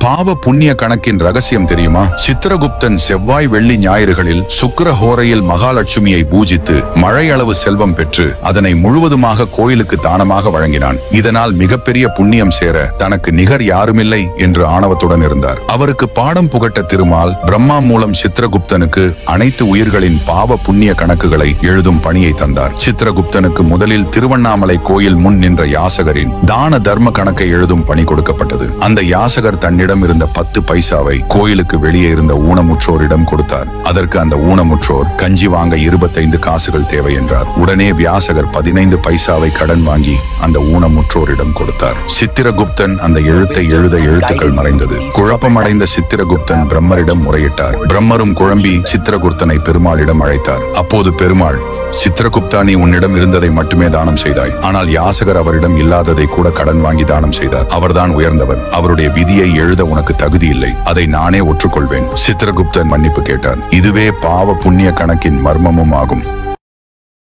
பாவ புண்ணிய கணக்கின் ரகசியம் தெரியுமா? சித்திரகுப்தன் செவ்வாய் வெள்ளி ஞாயிறுகளில் சுக்கிர ஹோரையில் மகாலட்சுமியை பூஜித்து மழை அளவு செல்வம் பெற்று அதனை முழுவதுமாக கோயிலுக்கு தானமாக வழங்கினான். இதனால் மிகப்பெரிய புண்ணியம் சேர தனக்கு நிகர் யாருமில்லை என்று ஆணவத்துடன் இருந்தார். அவருக்கு பாடம் புகட்ட திருமால் பிரம்மா மூலம் சித்திரகுப்தனுக்கு அனைத்து உயிர்களின் பாவ புண்ணிய கணக்குகளை எழுதும் பணியை தந்தார். சித்திரகுப்தனுக்கு முதலில் திருவண்ணாமலை கோயில் முன் நின்ற யாசகரின் தான தர்ம கணக்கை எழுதும் பணி கொடுக்கப்பட்டது. அந்த யாசகர் தன்னிடம் இருந்த 10 பைசாவை கோயிலுக்கு வெளியே இருந்த ஊனமுற்றோரிடம் கொடுத்தார். அதற்கு அந்த ஊனமுற்றோர் கஞ்சி வாங்க 25 காசுகள் தேவை என்றார். உடனே வியாசகர் 15 பைசாவை கடன் வாங்கி அந்த ஊனமுற்றோரிடம் கொடுத்தார். சித்திரகுப்தன் அந்த எழுத்தை எழுத எழுத்துக்கள் மறைந்தது. குழப்பமடைந்த சித்திரகுப்தன் பிரம்மரிடம் முறையிட்டார். பிரம்மரும் குழம்பி சித்திரகுப்தனை பெருமாளிடம் அழைத்தார். அப்போது பெருமாள், சித்திரகுப்தா, நீ உன்னிடம் இருந்ததை மட்டுமே தானம் செய்தாய். ஆனால் யாசகர் அவரிடம் இல்லாததை கூட கடன் வாங்கி தானம் செய்தார். அவர்தான் உயர்ந்தவர். அவருடைய விதியை எழுத உனக்கு தகுதி இல்லை. அதை நானே ஒற்றுக்கொள்வேன். சித்திரகுப்தன் மன்னிப்பு கேட்டார். இதுவே பாவ புண்ணிய கணக்கின் மர்மமும் ஆகும்.